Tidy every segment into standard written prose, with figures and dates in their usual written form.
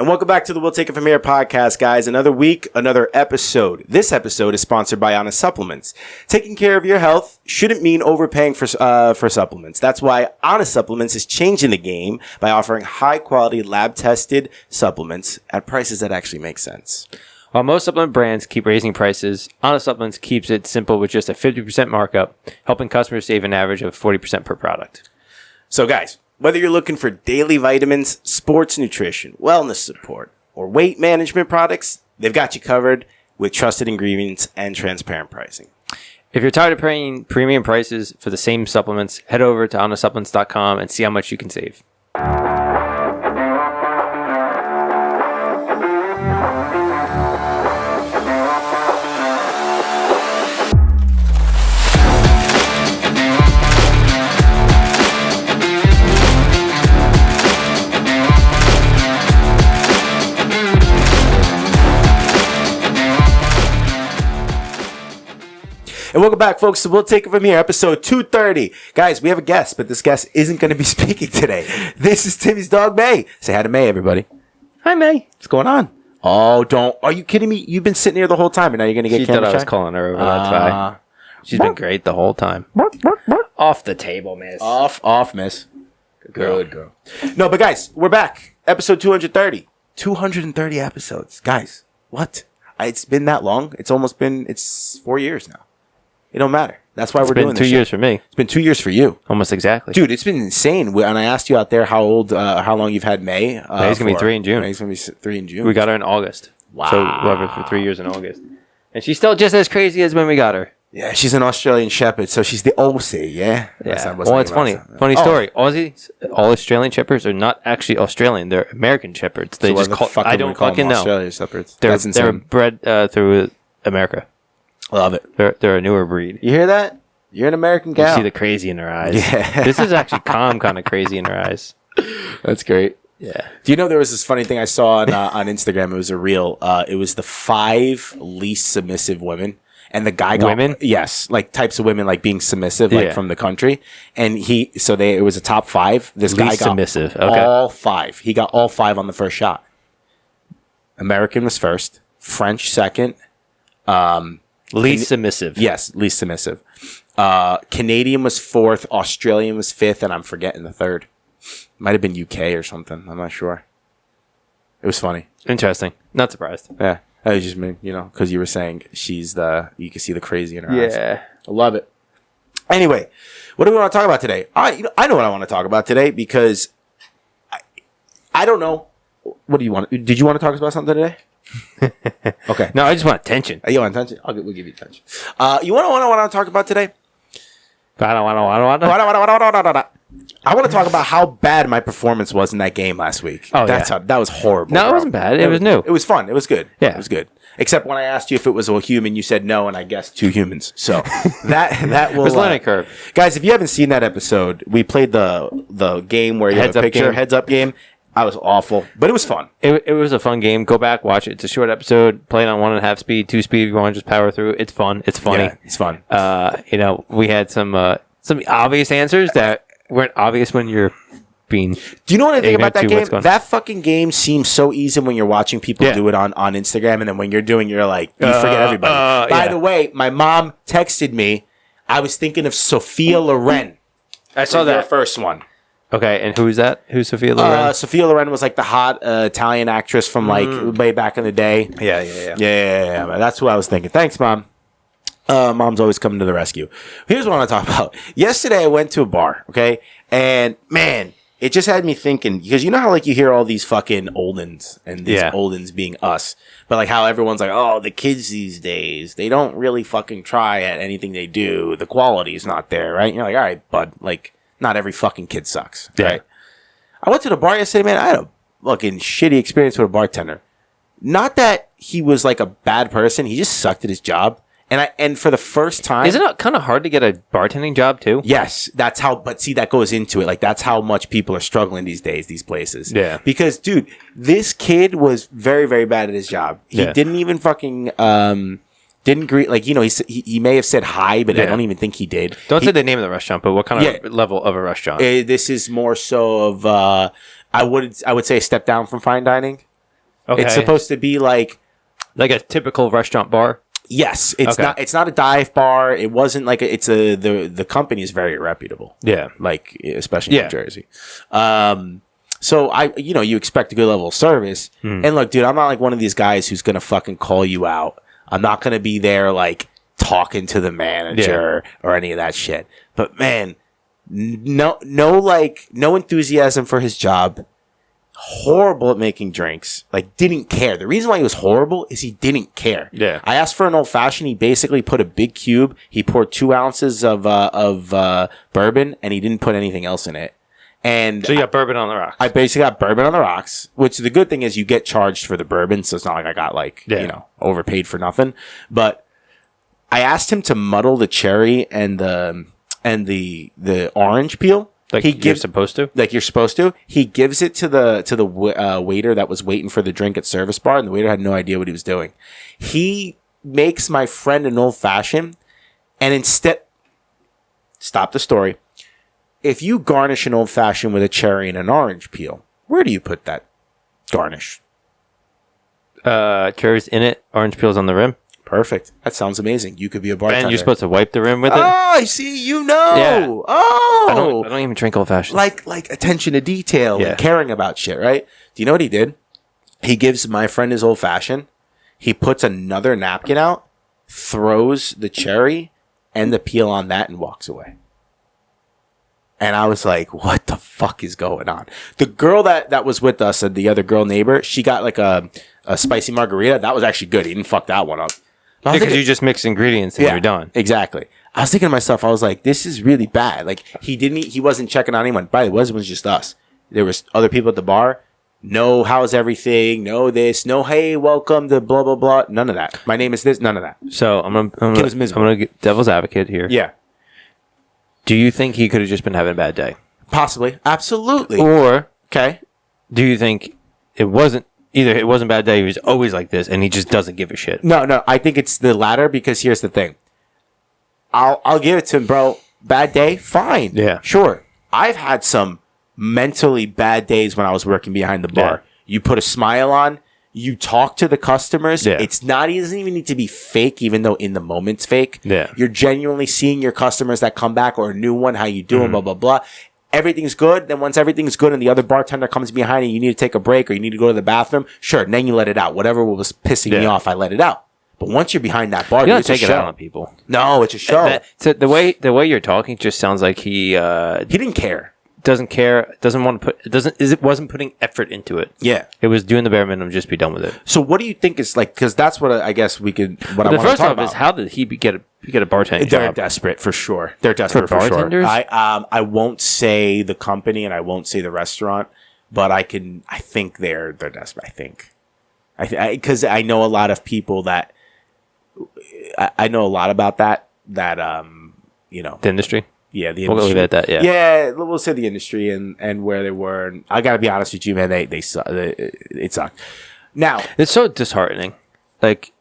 welcome back to the We'll Take It From Here podcast, guys. Another week, another episode. This episode is sponsored by Honest Supplements. Taking care of your health shouldn't mean overpaying for supplements. That's why Honest Supplements is changing the game by offering high-quality, lab-tested supplements at prices that actually make sense. While most supplement brands keep raising prices, Honest Supplements keeps it simple with just a 50% markup, helping customers save an average of 40% per product. So, guys, whether you're looking for daily vitamins, sports nutrition, wellness support, or weight management products, they've got you covered with trusted ingredients and transparent pricing. If you're tired of paying premium prices for the same supplements, head over to honestsupplements.com and see how much you can save. And welcome back, folks, to We'll Take It From Here, episode 230. Guys, we have a guest, but this guest isn't going to be speaking today. This is Timmy's dog, May. Say hi to May, everybody. Hi, May. What's going on? Oh, don't. Are you kidding me? You've been sitting here the whole time, and now you're going to get camera shy? She thought I was calling her over. That's why. She's been great the whole time. Off the table, miss. Off, miss. Good girl. No, but guys, we're back. Episode 230. 230 episodes. Guys, what? It's been that long. It's 4 years now. It don't matter. That's why we're doing this. It's been 2 years for me. It's been 2 years for you. Almost exactly. Dude, it's been insane. And I asked you out there how long you've had May. May's going to be 3 in June. May's going to be 3 in June. We got her in August. Wow. So we'll have her for 3 years in August. And she's still just as crazy as when we got her. Yeah, she's an Australian Shepherd, so she's the Aussie, yeah? Yeah. Well, it's funny. Funny story. Aussies, all Australian Shepherds are not actually Australian. They're American Shepherds. They just call. I don't fucking know. Australian Shepherds. They're bred through America. Love it. They're a newer breed. You hear that? You're an American gal. You see the crazy in her eyes. Yeah. This is actually calm, kind of crazy in her eyes. That's great. Yeah. Do you know there was this funny thing I saw on Instagram? It was a reel. It was the 5 least submissive women. And the guy got women? Yes, like types of women like being submissive, like from the country. And it was a top 5. This guy got submissive. Okay. all 5. He got all 5 on the first shot. American was first, French second, least submissive. Yes, least submissive. Canadian was 4th, Australian was 5th, and I'm forgetting the 3rd. Might have been UK or something. I'm not sure. It was funny. Interesting. Not surprised. Yeah. I just mean, because you were saying you can see the crazy in her eyes. Yeah. I love it. Anyway, what do we want to talk about today? I know what I want to talk about today because I don't know. What do you want? Did you want to talk about something today? Okay. No, I just want attention. You want attention? We'll give you attention. You want to talk about today? I don't want. I want to talk about how bad my performance was in that game last week. Oh, that was horrible. No, bro. it wasn't bad. It was new. It was fun. It was good. Yeah. It was good. Except when I asked you if it was a human, you said no, and I guessed 2 humans. So that will... It was learning curve. Guys, if you haven't seen that episode, we played the game where you have a picture, heads-up game. I was awful, but it was fun. It was a fun game. Go back, watch it. It's a short episode. Play it on 1.5 speed, 2 speed. If you want to just power through, it's fun. It's funny. Yeah, it's fun. We had some obvious answers that weren't obvious when you're being... Do you know what I think about that game? That fucking game seems so easy when you're watching people do it on Instagram, and then when you're doing, you're like, you forget everybody. By the way, my mom texted me. I was thinking of Sophia Loren. I saw that. Her first one. Okay, and who's that? Who's Sophia Loren? Sophia Loren was like the hot Italian actress from way back in the day. Yeah. That's who I was thinking. Thanks, Mom. Mom's always coming to the rescue. Here's what I want to talk about. Yesterday, I went to a bar, okay? And, man, it just had me thinking, because you know how, like, you hear all these fucking oldens, and these oldens being us, but, like, how everyone's like, oh, the kids these days, they don't really fucking try at anything they do. The quality's not there, right? And you're like, all right, bud, like, not every fucking kid sucks, right? I went to the bar yesterday, man. I had a fucking shitty experience with a bartender. Not that he was, like, a bad person. He just sucked at his job. And for the first time... Isn't it kind of hard to get a bartending job, too? Yes. That's how... But see, that goes into it. Like, that's how much people are struggling these days, these places. Yeah. Because, dude, this kid was very, very bad at his job. He didn't even fucking... didn't greet... Like, he may have said hi, but I don't even think he did. Don't say the name of the restaurant, but what kind of level of a restaurant? This is more so of... I would say a step down from fine dining. Okay. It's supposed to be like a typical restaurant bar. Yes, it's not. It's not a dive bar. It wasn't like the company is very reputable. Yeah, like especially in New Jersey. So you expect a good level of service. And look, dude, I'm not like one of these guys who's gonna fucking call you out. I'm not gonna be there like talking to the manager or any of that shit. But man, no enthusiasm for his job. Horrible at making drinks. Like, didn't care. The reason why he was horrible is he didn't care. Yeah. I asked for an old fashioned. He basically put a big cube. He poured 2 ounces of bourbon, and he didn't put anything else in it. And so you got bourbon on the rocks. I basically got bourbon on the rocks, which the good thing is you get charged for the bourbon, so it's not like I got overpaid for nothing. But I asked him to muddle the cherry and the orange peel. Like you're supposed to? Like you're supposed to. He gives it to the waiter that was waiting for the drink at service bar, and the waiter had no idea what he was doing. He makes my friend an old fashioned, and instead, stop the story. If you garnish an old fashioned with a cherry and an orange peel, where do you put that garnish? Cherries in it, orange peels on the rim. Perfect. That sounds amazing. You could be a bartender. And you're supposed to wipe the rim with it? Oh, I see. You know. Yeah. Oh. I don't even drink old fashioned. Like attention to detail and caring about shit, right? Do you know what he did? He gives my friend his old fashioned. He puts another napkin out, throws the cherry and the peel on that, and walks away. And I was like, what the fuck is going on? The girl that was with us and the other girl neighbor, she got like a spicy margarita. That was actually good. He didn't fuck that one up. Because you just mix ingredients and you're done. Exactly. I was thinking to myself, I was like, this is really bad. Like, he wasn't checking on anyone. By the way, it was just us. There was other people at the bar. No, how's everything? No this. No, hey, welcome to blah, blah, blah. None of that. My name is this. None of that. So I'm gonna get devil's advocate here. Yeah. Do you think he could have just been having a bad day? Possibly. Absolutely. Or, okay, do you think it wasn't a bad day, he was always like this, and he just doesn't give a shit? No. I think it's the latter, because here's the thing. I'll give it to him, bro. Bad day? Fine. Yeah. Sure. I've had some mentally bad days when I was working behind the bar. Yeah. You put a smile on. You talk to the customers. Yeah. It doesn't even need to be fake, even though in the moment's fake. Yeah. You're genuinely seeing your customers that come back, or a new one, how you doing, blah, blah, blah. Everything's good. Then once everything's good and the other bartender comes behind and you need to take a break or you need to go to the bathroom, sure, and then you let it out. Whatever was pissing me off, I let it out. But once you're behind that bar, you take it out on people. No, it's a show. So the way you're talking just sounds like he didn't care. Doesn't care. Doesn't want to put. Wasn't putting effort into it. Yeah, it was doing the bare minimum. Just be done with it. So what do you think is like? Because that's what I guess we could. What I want to talk about is how did he get a bartending They're job? desperate for sure. They're desperate for bartenders? Sure. I won't say the company and I won't say the restaurant, but I think they're desperate. I think because I know a lot of people that I know a lot about that you know, the industry. Yeah, the industry. We'll leave it at that. Yeah, we'll say the industry and where they were. And I got to be honest with you, man. They it sucked. Now it's so disheartening. Like,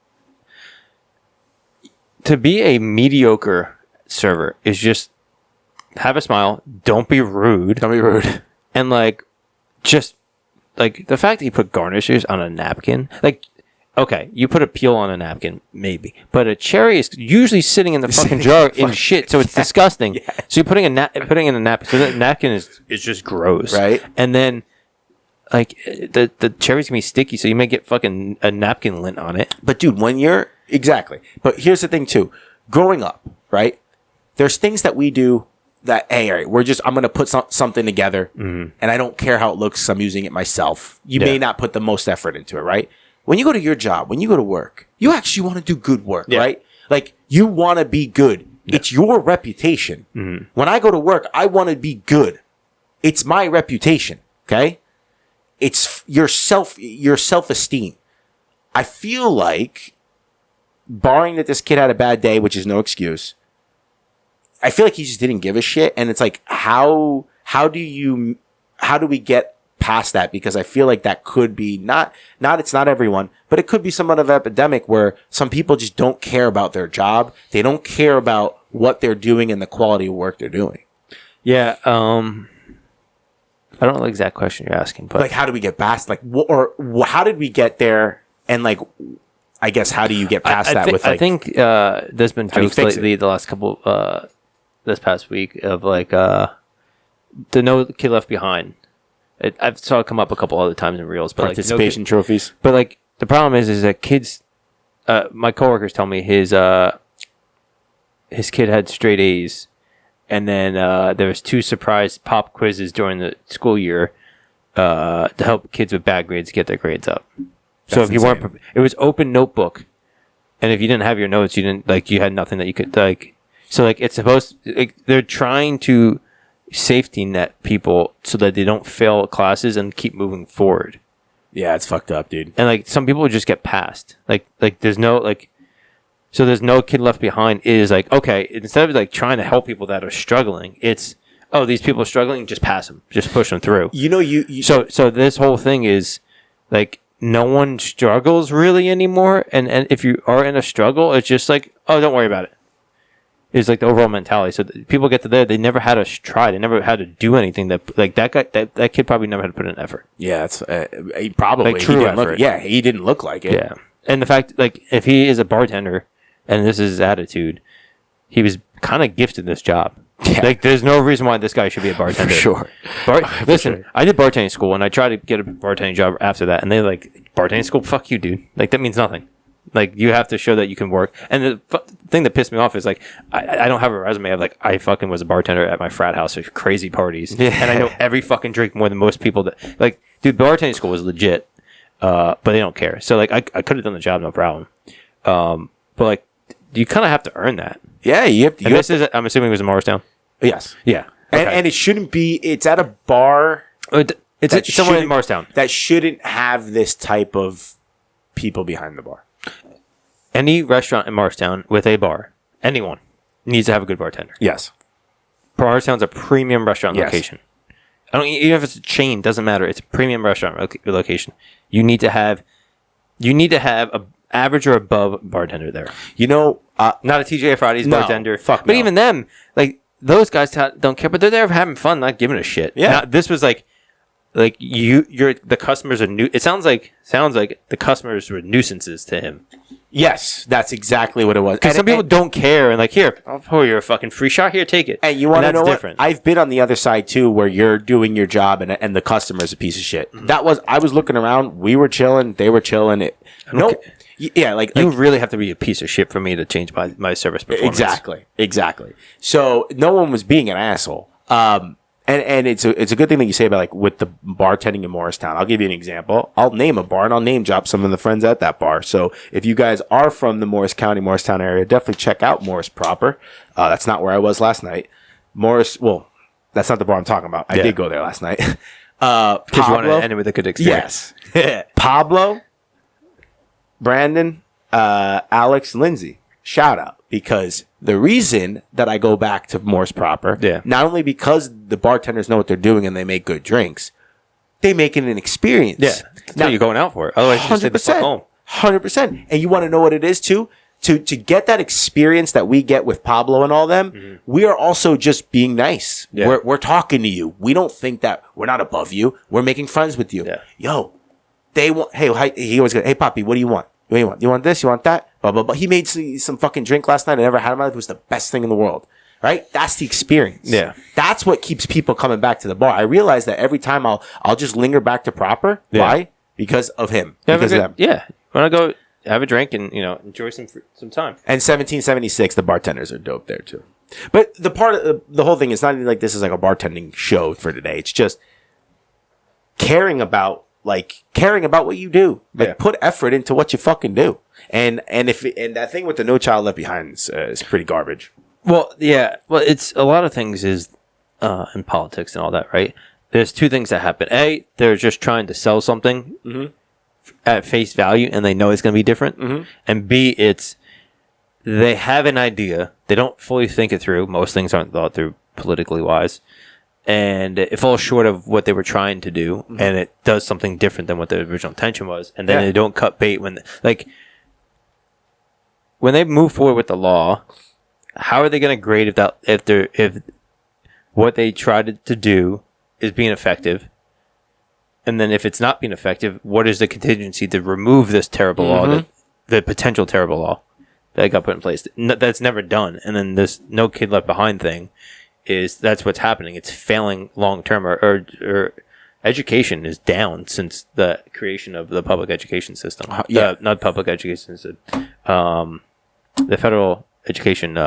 to be a mediocre server is just have a smile. Don't be rude. And just the fact that you put garnishes on a napkin, okay, you put a peel on a napkin, maybe. But a cherry is usually sitting in the fucking jar in shit, so it's disgusting. Yeah. So you're putting in a napkin. So the napkin is just gross. Right. And then, the cherry's going to be sticky, so you may get fucking a napkin lint on it. But, dude, exactly. But here's the thing, too. Growing up, right, there's things that we do that, hey, all right, I'm going to put something together, and I don't care how it looks, I'm using it myself. You may not put the most effort into it, right? When you go to your job, when you go to work, you actually want to do good work, right? Like, you want to be good. Yeah. It's your reputation. Mm-hmm. When I go to work, I want to be good. It's my reputation, okay? It's your self-esteem. I feel like, barring that this kid had a bad day, which is no excuse, I feel like he just didn't give a shit. And it's like, how do we get past that? Because I feel like that could be it's not everyone, but it could be somewhat of an epidemic where some people just don't care about their job. They don't care about what they're doing and the quality of work they're doing. Yeah. I don't know the exact question you're asking, but like, how do we get past, like, how did we get there? And like, I guess, how do you get past that? With like, I think there's been jokes lately, the last couple, this past week, of like the No Kid Left Behind. I've saw it come up a couple other times in reels, but participation trophies. But like the problem is that kids, my coworkers tell me his kid had straight A's, and then there was 2 surprise pop quizzes during the school year to help kids with bad grades get their grades up. So if you weren't, it was open notebook, and if you didn't have your notes, you didn't, like, you had nothing that you could, like, so like it's supposed, like, they're trying to safety net people so that they don't fail classes and keep moving forward. Yeah, it's fucked up, dude. And like some people just get passed. Like there's no, like, so there's No Kid Left Behind is like, okay, instead of like trying to help people that are struggling, it's, oh, these people are struggling, just pass them, just push them through. You know, you so this whole thing is like, no one struggles really anymore, and if you are in a struggle, it's just like, oh, don't worry about it. It's like the overall mentality. So people get to there, they never had to try, they never had to do anything. That, like, that guy, that kid probably never had to put in effort. Yeah, it's he probably, like, true effort. He didn't look like it. Yeah, and the fact, like, if he is a bartender and this is his attitude, he was kind of gifted this job. Yeah. Like, there's no reason why this guy should be a bartender. For sure. Listen, I did bartending school, and I tried to get a bartending job after that, and they like, bartending school? Fuck you, dude. Like, that means nothing. Like, you have to show that you can work. And the thing that pissed me off is, like, I don't have a resume of, like, I fucking was a bartender at my frat house at crazy parties. Yeah. And I know every fucking drink more than most people that, like, dude, bartending school was legit, but they don't care. So, like, I could have done the job, no problem. But, like, you kind of have to earn that. Yeah, you have to. I'm assuming it was in Morristown? Yes. Yeah. Okay. And it shouldn't be, it's at a bar. It's somewhere in Morristown. That shouldn't have this type of people behind the bar. Any restaurant in Morristown with a bar, anyone, needs to have a good bartender. Yes. Morristown's a premium restaurant location. Even if it's a chain, doesn't matter. It's a premium restaurant location. You need to have a average or above bartender there. You know, not a TJ Fridays bartender. Fuck but even them, like, those guys don't care, but they're there having fun, not giving a shit. Yeah. This was like you're the customers are new. It sounds like the customers were nuisances to him. Yes, that's exactly what it was. Because some people don't care, and like, here, I'll pour you a fucking free shot. Here, take it. And you want to know what? I've been on the other side too, where you're doing your job and the customer's a piece of shit. Mm-hmm. I was looking around. We were chilling. They were chilling. Yeah, like you really have to be a piece of shit for me to change my service performance. Exactly. So no one was being an asshole. And it's a good thing that you say about, like, with the bartending in Morristown. I'll give you an example. I'll name a bar and I'll name drop some of the friends at that bar. So if you guys are from the Morristown area, definitely check out Morris proper. That's not where I was last night. That's not the bar I'm talking about. I did go there last night. Because you want to end it with a good experience. Yes. Pablo, Brandon, Alex, Lindsay. Shout out. Because the reason that I go back to Morris proper, not only because the bartenders know what they're doing and they make good drinks, they make it an experience. Yeah. Now you're going out for it. Otherwise, you just stay the fuck home. 100%. And you want to know what it is too? To get that experience that we get with Pablo and all them, we are also just being nice. Yeah. We're talking to you. We don't think that we're not above you. We're making friends with you. Yeah. Yo, they want, he always goes, hey, Poppy, what do you want? What do you want? You want this? You want that? Blah, blah, blah. He made some fucking drink last night. I never had him. It was the best thing in the world. Right? That's the experience. Yeah. That's what keeps people coming back to the bar. I realize that every time I'll just linger back to proper. Yeah. Why? Because of him. Because of them. Yeah. Want to go have a drink and, enjoy some time. And 1776, the bartenders are dope there too. But the part of the whole thing is not even like this is like a bartending show for today. It's just caring about what you do. Like, put effort into what you fucking do. And that thing with the No Child Left Behind is pretty garbage. Well, yeah. Well, it's a lot of things is in politics and all that, right? There's two things that happen. A, they're just trying to sell something at face value, and they know it's going to be different. Mm-hmm. And B, it's they have an idea. They don't fully think it through. Most things aren't thought through politically wise. And it falls short of what they were trying to do, and it does something different than what the original intention was. And then they don't cut bait when they move forward with the law. How are they going to grade if what they tried to do is being effective? And then if it's not being effective, what is the contingency to remove this terrible law, the potential terrible law that got put in place? That's never done. And then this no kid left behind thing that's what's happening. It's failing long term, or education is down since the creation of the public education system. Not public education system. The federal education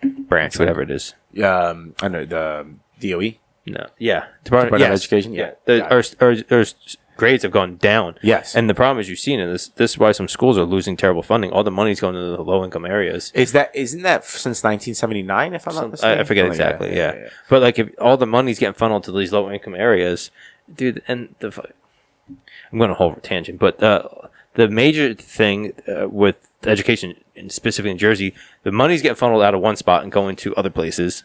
branch, whatever it is. I know the DOE. No, yeah, Department of Education. Yeah, our grades have gone down. Yes, and the problem is you've seen it. This is why some schools are losing terrible funding. All the money's going to the low income areas. Isn't that since 1979? If I'm not mistaken, I forget exactly. Yeah. But like if all the money's getting funneled to these low income areas, dude, and I'm going to hold a tangent, but the major thing with education, specifically in Jersey, the money's getting funneled out of one spot and going to other places,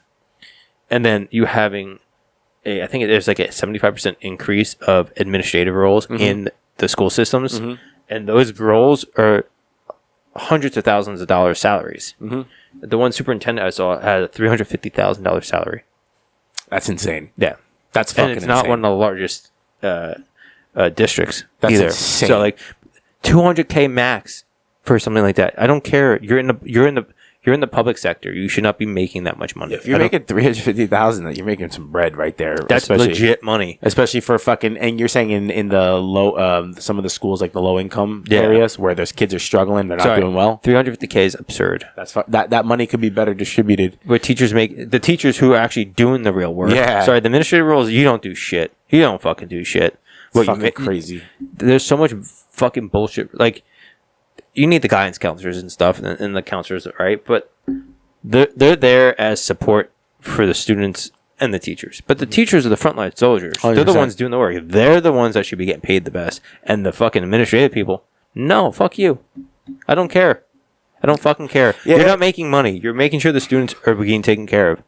and then you having I think there's like a 75% increase of administrative roles in the school systems, and those roles are hundreds of thousands of dollars salaries. The one superintendent I saw had a $350,000 salary. That's insane. Yeah, that's fucking and it's not insane. one of the largest districts That's either. insane. So like $200K max for something like that. I don't care. You're in the public sector. You should not be making that much money. If you're making $350,000, you're making some bread right there. That's legit money. Especially for fucking, and you're saying in the low, some of the schools like the low income areas where those kids are struggling, they're not doing well. $350K is absurd. That's that money could be better distributed. But the teachers who are actually doing the real work. Yeah. Sorry, the administrative roles, you don't do shit. You don't fucking do shit. Fucking crazy. There's so much fucking bullshit. Like, you need the guidance counselors and stuff, and the counselors, right? But they're there as support for the students and the teachers. But the teachers are the frontline soldiers. 100%. They're the ones doing the work. They're the ones that should be getting paid the best. And the fucking administrative people, no, fuck you. I don't care. I don't fucking care. Yeah. You're not making money. You're making sure the students are being taken care of.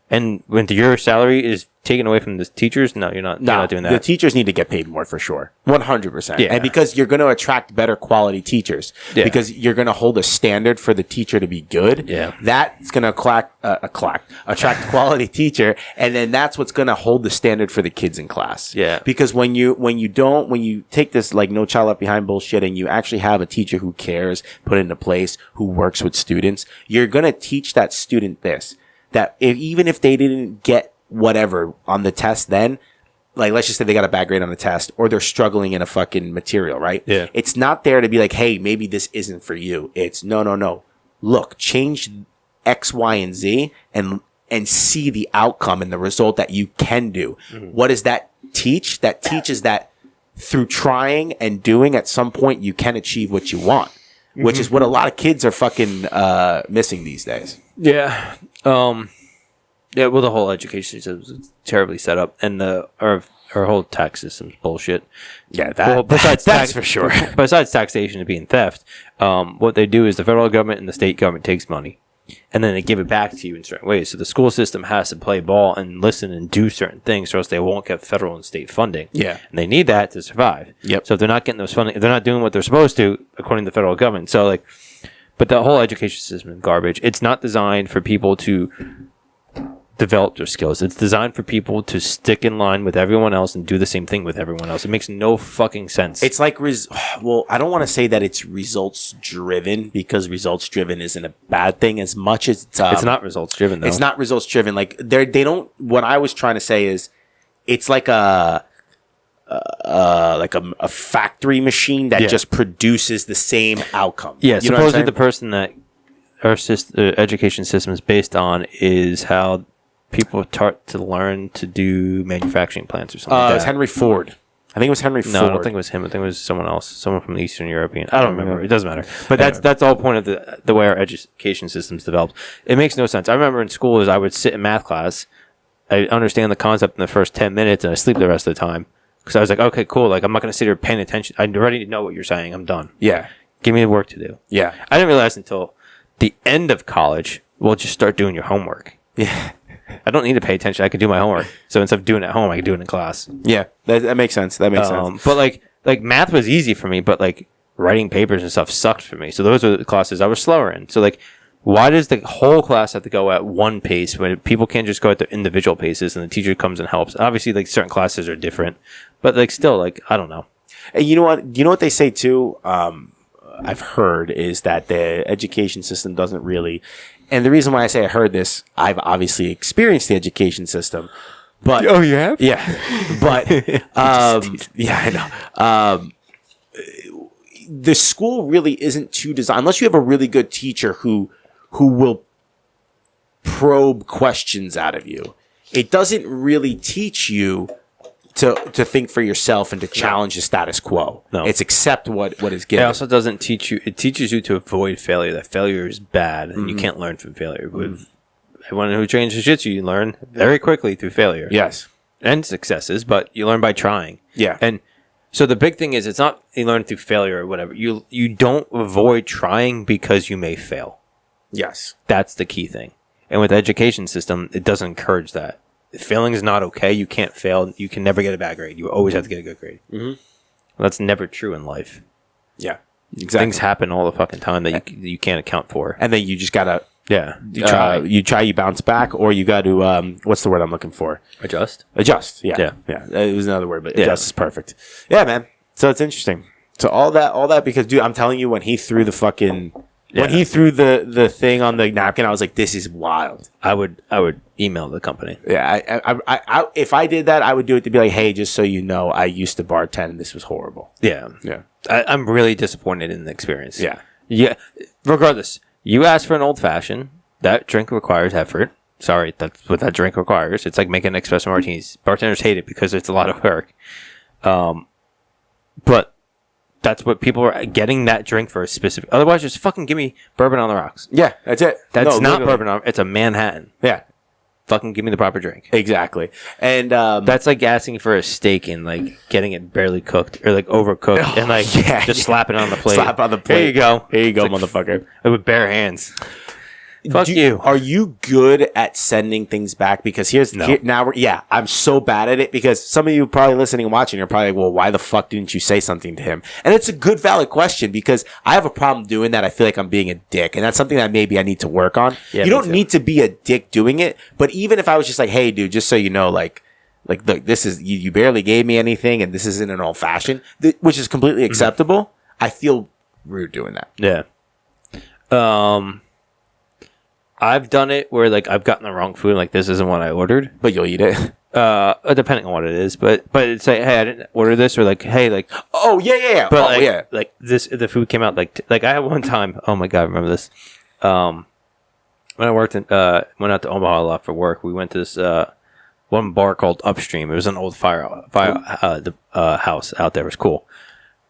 And when your salary is taken away from the teachers, no, you're not doing that. The teachers need to get paid more for sure. 100%. Yeah. And because you're going to attract better quality teachers. Yeah. Because you're going to hold a standard for the teacher to be good. Yeah. That's going to attract quality teacher. And then that's what's going to hold the standard for the kids in class. Yeah. Because when you take this like no child left behind bullshit and you actually have a teacher who cares, put into place, who works with students, you're going to teach that student this. That even if they didn't get whatever on the test then, like let's just say they got a bad grade on the test or they're struggling in a fucking material, right? Yeah. It's not there to be like, hey, maybe this isn't for you. It's no. Look, change X, Y, and Z and see the outcome and the result that you can do. Mm-hmm. What does that teach? That teaches that through trying and doing at some point you can achieve what you want, which is what a lot of kids are fucking missing these days. Yeah. Yeah, well, the whole education system is terribly set up, and our whole tax system's bullshit. Yeah, that's for sure. Besides taxation and being theft, what they do is the federal government and the state government takes money, and then they give it back to you in certain ways. So the school system has to play ball and listen and do certain things, or else they won't get federal and state funding. Yeah, and they need that to survive. Yep. So if they're not getting those funding, if they're not doing what they're supposed to, according to the federal government. So like. But the whole education system is garbage. It's not designed for people to develop their skills. It's designed for people to stick in line with everyone else and do the same thing with everyone else. It makes no fucking sense. It's like, I don't want to say that it's results driven because results driven isn't a bad thing as much as it's not results driven though. It's not results driven. Like they don't. What I was trying to say is, it's like a factory machine that just produces the same outcome. Yeah, you supposedly the person that our education system is based on is how people start to learn to do manufacturing plants or something like that. It was Henry Ford. I think it was Henry Ford. No, I don't think it was him. I think it was someone else. Someone from the Eastern European. I don't remember. It doesn't matter. But that's the whole point of the way our education system's developed. It makes no sense. I remember in school is I would sit in math class, I understand the concept in the first 10 minutes, and I sleep the rest of the time. Because I was like, okay, cool. Like, I'm not going to sit here paying attention. I already know what you're saying. I'm done. Yeah. Give me the work to do. Yeah. I didn't realize until the end of college, well, just start doing your homework. Yeah. I don't need to pay attention. I can do my homework. So instead of doing it at home, I can do it in class. Yeah. That makes sense. That makes sense. But like math was easy for me, but like writing papers and stuff sucked for me. So those were the classes I was slower in. So like Why does the whole class have to go at one pace when people can't just go at their individual paces and the teacher comes and helps? Obviously, like certain classes are different, but like still, like I don't know. And you know what? You know what they say too. I've heard is that the education system doesn't really. And the reason why I say I heard this, I've obviously experienced the education system. But you have? Yeah, but yeah, I know. The school really isn't too designed unless you have a really good teacher who will probe questions out of you. It doesn't really teach you to think for yourself and to challenge the status quo. No, it's accept what is given. It also doesn't teach you. It teaches you to avoid failure. That failure is bad, and you can't learn from failure. With everyone who trains jiu-jitsu, you learn very quickly through failure. Yes, and successes, but you learn by trying. Yeah, and so the big thing is, it's not you learn through failure or whatever. You don't avoid trying because you may fail. Yes, that's the key thing. And with the education system, it doesn't encourage that. Failing is not okay. You can't fail. You can never get a bad grade. You always have to get a good grade. Mm-hmm. Well, that's never true in life. Yeah, exactly. Things happen all the fucking time that you can't account for. And then you just gotta you try, you bounce back, or you got to what's the word I'm looking for? Adjust. Yeah. It was another word, but adjust is perfect. Yeah, man. So it's interesting. So all that because, dude, I'm telling you, when he threw the fucking when he threw the thing on the napkin, I was like, this is wild. I would email the company. Yeah, I if I did that, I would do it to be like, hey, just so you know, I used to bartend and this was horrible. Yeah. I'm really disappointed in the experience. Yeah. Regardless, you asked for an old fashioned. That drink requires effort. Sorry, that's what that drink requires. It's like making espresso martinis. Bartenders hate it because it's a lot of work. But that's what people are getting that drink for a specific. Otherwise, just fucking give me bourbon on the rocks. Yeah, that's it. That's not bourbon on. It's a Manhattan. Yeah. Fucking give me the proper drink. Exactly. And that's like asking for a steak and like getting it barely cooked or like overcooked and like just slap it on the plate. Slap on the plate. Here you go. Here you go, like, motherfucker. With bare hands. Fuck you. Are you good at sending things back? Because I'm so bad at it because some of you probably listening and watching are probably like, well, why the fuck didn't you say something to him? And it's a good, valid question because I have a problem doing that. I feel like I'm being a dick, and that's something that maybe I need to work on. Yeah, you don't need to be a dick doing it, but even if I was just like, hey, dude, just so you know, like, look, this is you barely gave me anything, and this isn't an old fashioned, which is completely acceptable. I feel rude doing that. Yeah. I've done it where like I've gotten the wrong food, like this isn't what I ordered, but you'll eat it. Depending on what it is, but it's like, hey, I didn't order this, or like, hey, like, oh yeah, but like this, the food came out like I had one time. Oh my god, I remember this. When I went out to Omaha a lot for work, we went to this one bar called Upstream. It was an old fire house out there. It was cool.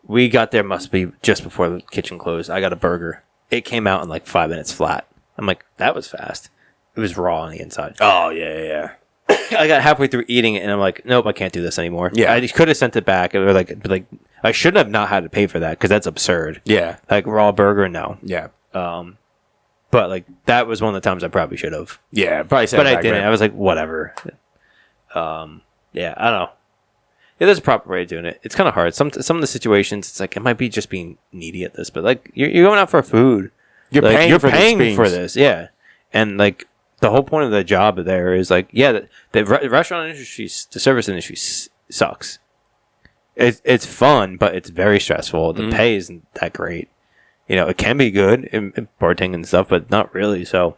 We got there, must be just before the kitchen closed. I got a burger. It came out in like 5 minutes flat. I'm like, that was fast. It was raw on the inside. Oh, yeah. I got halfway through eating it, and I'm like, nope, I can't do this anymore. Yeah. I could have sent it back. Or like I should have not had to pay for that, because that's absurd. Yeah. Like, raw burger, no. Yeah. But, like, that was one of the times I probably should have. Yeah, probably said but I didn't. Right? I was like, whatever. Yeah, I don't know. Yeah, there's a proper way of doing it. It's kind of hard. Some of the situations, it's like, it might be just being needy at this, but, like, you're going out for food. You're paying for this, yeah. And like the whole point of the job there is like, yeah, the restaurant industry, the service industry sucks. It's fun, but it's very stressful. The pay isn't that great. You know, it can be good in bartending and stuff, but not really. So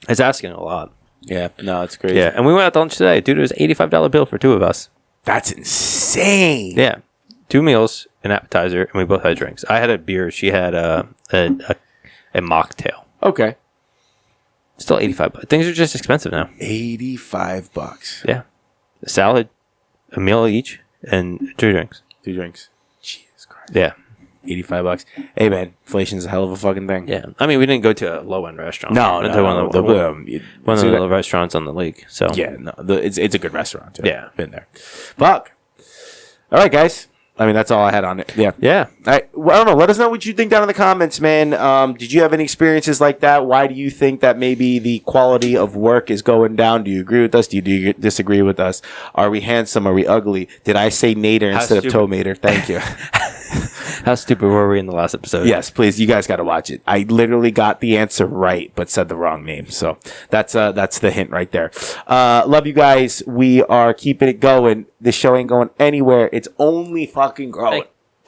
it's asking a lot. Yeah, no, it's crazy. Yeah, and we went out to lunch today, dude. It was $85 bill for two of us. That's insane. Yeah, 2 meals, an appetizer, and we both had drinks. I had a beer. She had a mocktail. Okay. Still $85. Things are just expensive now. $85. Yeah. A salad, a meal each, and 2 drinks. 2 drinks. Jesus Christ. Yeah. $85. Hey man, inflation's a hell of a fucking thing. Yeah. I mean, we didn't go to a low end restaurant. No, one of the restaurants on the lake. So yeah, no, it's a good restaurant too. Yeah. Been there. Fuck. All right, guys. I mean, that's all I had on it. Yeah. Yeah. All right. Well, I don't know. Let us know what you think down in the comments, man. Did you have any experiences like that? Why do you think that maybe the quality of work is going down? Do you agree with us? Do you disagree with us? Are we handsome? Are we ugly? Did I say Nader instead of Toe Mater? Thank you. How stupid were we in the last episode? Yes, please. You guys got to watch it. I literally got the answer right, but said the wrong name. So that's the hint right there. Love you guys. We are keeping it going. This show ain't going anywhere. It's only fucking growing.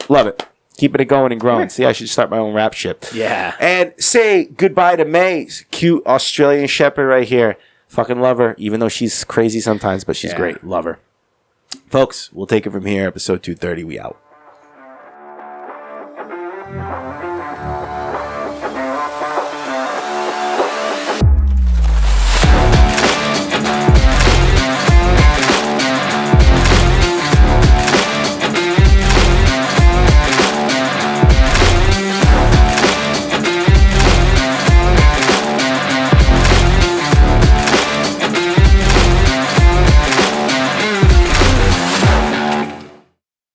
Love it. Keeping it going and growing. See, I should start my own rap shit. Yeah. And say goodbye to May. Cute Australian Shepherd right here. Fucking love her, even though she's crazy sometimes, but she's great. Love her. Folks, we'll take it from here. Episode 230. We out.